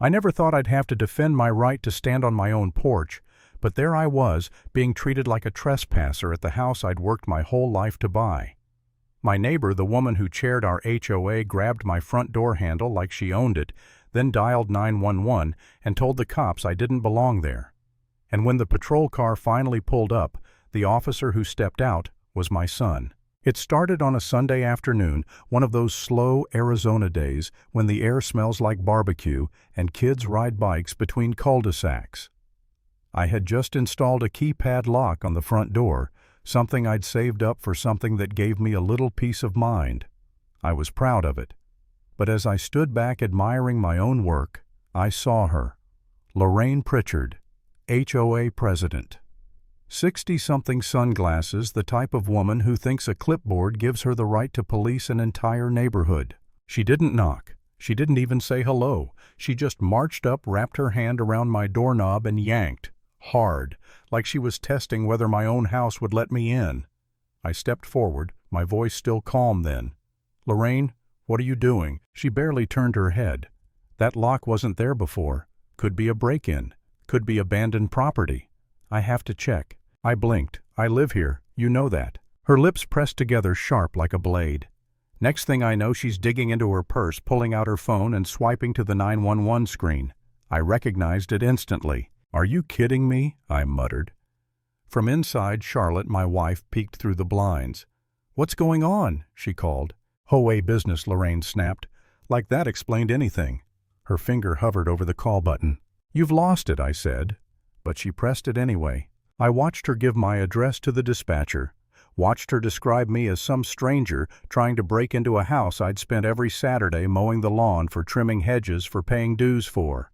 I never thought I'd have to defend my right to stand on my own porch, but there I was, being treated like a trespasser at the house I'd worked my whole life to buy. My neighbor, the woman who chaired our HOA, grabbed my front door handle like she owned it, then dialed 911 and told the cops I didn't belong there. And when the patrol car finally pulled up, the officer who stepped out was my son. It started on a Sunday afternoon, one of those slow Arizona days when the air smells like barbecue and kids ride bikes between cul-de-sacs. I had just installed a keypad lock on the front door, something I'd saved up for something that gave me a little peace of mind. I was proud of it. But as I stood back admiring my own work, I saw her, Lorraine Pritchard, HOA president. 60-something, sunglasses, the type of woman who thinks a clipboard gives her the right to police an entire neighborhood. She didn't knock. She didn't even say hello. She just marched up, wrapped her hand around my doorknob and yanked, hard, like she was testing whether my own house would let me in. I stepped forward, my voice still calm then. "Lorraine, what are you doing?" She barely turned her head. That lock wasn't there before. Could be a break-in. Could be abandoned property. I have to check. I blinked. I live here. You know that. Her lips pressed together sharp like a blade. Next thing I know, she's digging into her purse, pulling out her phone and swiping to the 911 screen. I recognized it instantly. "Are you kidding me?" I muttered. From inside, Charlotte, my wife, peeked through the blinds. "What's going on?" she called. "HOA business," Lorraine snapped. Like that explained anything. Her finger hovered over the call button. "You've lost it," I said. But she pressed it anyway. I watched her give my address to the dispatcher, watched her describe me as some stranger trying to break into a house I'd spent every Saturday mowing the lawn, for trimming hedges, for paying dues for.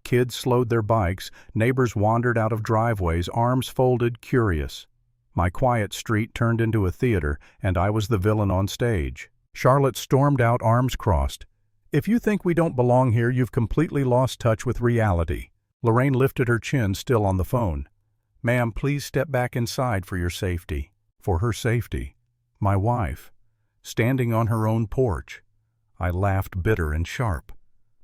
Kids slowed their bikes, neighbors wandered out of driveways, arms folded, curious. My quiet street turned into a theater, and I was the villain on stage. Charlotte stormed out, arms crossed. "If you think we don't belong here, you've completely lost touch with reality." Lorraine lifted her chin, still on the phone. "Ma'am, please step back inside for your safety." For her safety. My wife. Standing on her own porch. I laughed, bitter and sharp.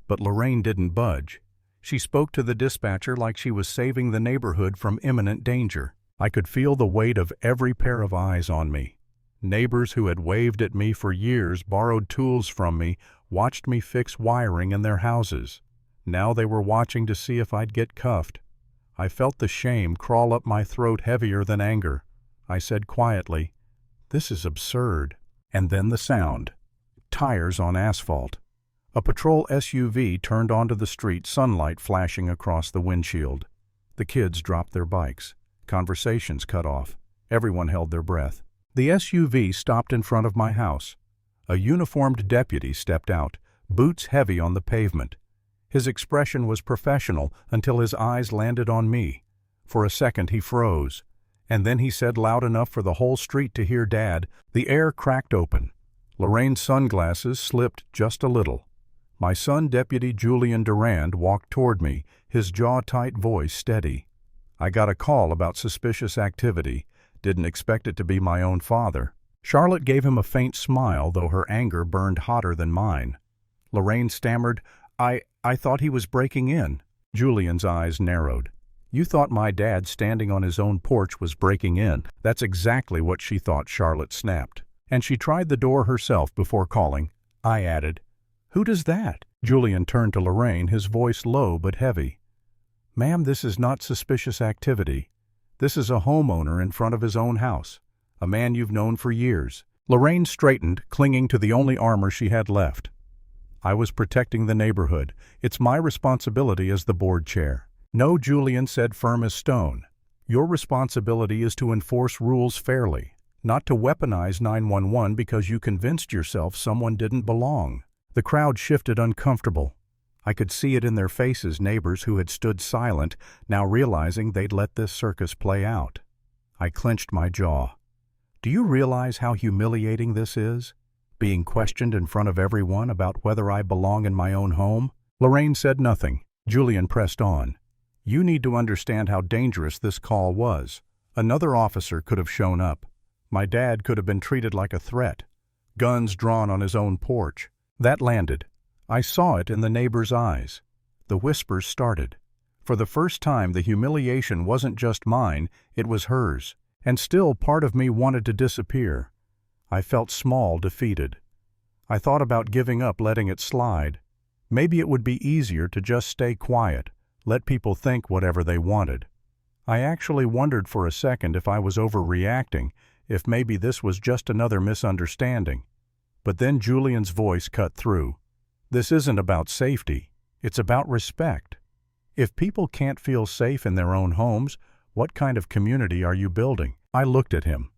But Lorraine didn't budge. She spoke to the dispatcher like she was saving the neighborhood from imminent danger. I could feel the weight of every pair of eyes on me. Neighbors who had waved at me for years, borrowed tools from me, watched me fix wiring in their houses. Now they were watching to see if I'd get cuffed. I felt the shame crawl up my throat, heavier than anger. I said quietly, "This is absurd." And then the sound. Tires on asphalt. A patrol SUV turned onto the street, sunlight flashing across the windshield. The kids dropped their bikes. Conversations cut off. Everyone held their breath. The SUV stopped in front of my house. A uniformed deputy stepped out, boots heavy on the pavement. His expression was professional until his eyes landed on me. For a second he froze, and then he said loud enough for the whole street to hear, "Dad." The air cracked open. Lorraine's sunglasses slipped just a little. My son, Deputy Julian Durand, walked toward me, his jaw-tight voice steady. "I got a call about suspicious activity. Didn't expect it to be my own father." Charlotte gave him a faint smile, though her anger burned hotter than mine. Lorraine stammered, I thought he was breaking in." Julian's eyes narrowed. "You thought my dad standing on his own porch was breaking in." "That's exactly what she thought," Charlotte snapped. "And she tried the door herself before calling." I added, "Who does that?" Julian turned to Lorraine, his voice low but heavy. "Ma'am, this is not suspicious activity. This is a homeowner in front of his own house, a man you've known for years." Lorraine straightened, clinging to the only armor she had left. "I was protecting the neighborhood. It's my responsibility as the board chair." "No," Julian said, firm as stone. "Your responsibility is to enforce rules fairly, not to weaponize 911 because you convinced yourself someone didn't belong." The crowd shifted, uncomfortable. I could see it in their faces, neighbors who had stood silent, now realizing they'd let this circus play out. I clenched my jaw. "Do you realize how humiliating this is? Being questioned in front of everyone about whether I belong in my own home?" Lorraine said nothing. Julian pressed on. "You need to understand how dangerous this call was. Another officer could have shown up. My dad could have been treated like a threat. Guns drawn on his own porch." That landed. I saw it in the neighbor's eyes. The whispers started. For the first time, the humiliation wasn't just mine, it was hers. And still, part of me wanted to disappear. I felt small, defeated. I thought about giving up, letting it slide. Maybe it would be easier to just stay quiet, let people think whatever they wanted. I actually wondered for a second if I was overreacting, if maybe this was just another misunderstanding. But then Julian's voice cut through. This isn't about safety, it's about respect. If people can't feel safe in their own homes, what kind of community are you building? I looked at him.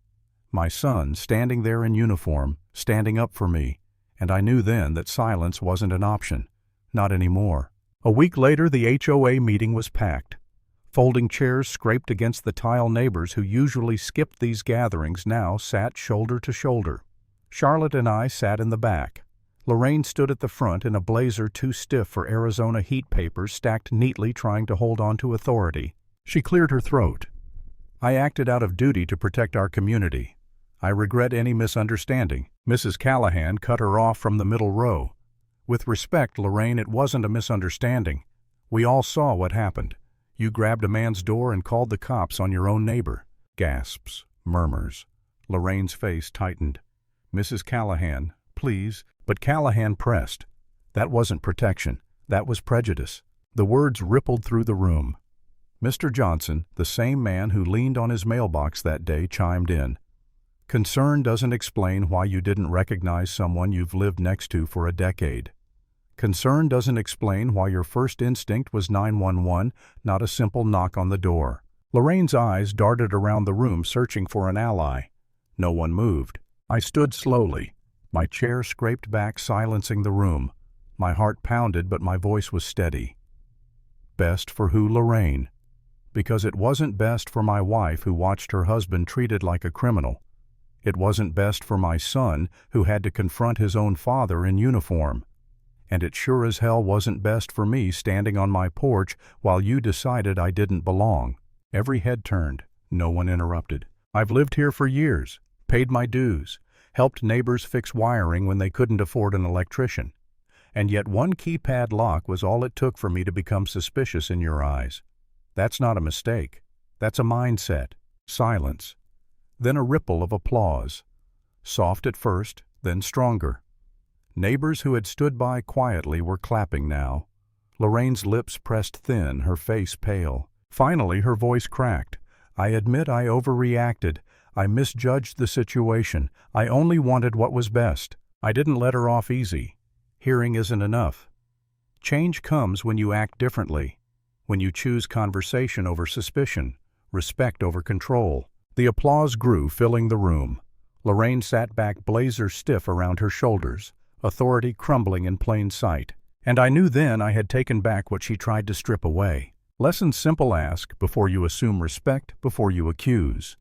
My son, standing there in uniform, standing up for me, and I knew then that silence wasn't an option. Not anymore. A week later, the HOA meeting was packed. Folding chairs scraped against the tile. Neighbors who usually skipped these gatherings now sat shoulder to shoulder. Charlotte and I sat in the back. Lorraine stood at the front in a blazer too stiff for Arizona heat, papers stacked neatly, trying to hold on to authority. She cleared her throat. I acted out of duty to protect our community. I regret any misunderstanding. Mrs. Callahan cut her off from the middle row. With respect, Lorraine, it wasn't a misunderstanding. We all saw what happened. You grabbed a man's door and called the cops on your own neighbor. Gasps, murmurs. Lorraine's face tightened. Mrs. Callahan, please. But Callahan pressed. That wasn't protection. That was prejudice. The words rippled through the room. Mr. Johnson, the same man who leaned on his mailbox that day, chimed in. Concern doesn't explain why you didn't recognize someone you've lived next to for a decade. Concern doesn't explain why your first instinct was 911, not a simple knock on the door. Lorraine's eyes darted around the room, searching for an ally. No one moved. I stood slowly. My chair scraped back, silencing the room. My heart pounded, but my voice was steady. Best for who, Lorraine? Because it wasn't best for my wife, who watched her husband treated like a criminal. It wasn't best for my son, who had to confront his own father in uniform. And it sure as hell wasn't best for me, standing on my porch while you decided I didn't belong. Every head turned. No one interrupted. I've lived here for years, paid my dues, helped neighbors fix wiring when they couldn't afford an electrician. And yet one keypad lock was all it took for me to become suspicious in your eyes. That's not a mistake. That's a mindset. Silence. Then a ripple of applause. Soft at first, then stronger. Neighbors who had stood by quietly were clapping now. Lorraine's lips pressed thin, her face pale. Finally, her voice cracked. I admit I overreacted. I misjudged the situation. I only wanted what was best. I didn't let her off easy. Hearing isn't enough. Change comes when you act differently, when you choose conversation over suspicion, respect over control. The applause grew, filling the room. Lorraine sat back, blazer stiff around her shoulders, authority crumbling in plain sight. And I knew then I had taken back what she tried to strip away. Lesson simple: ask before you assume, respect before you accuse.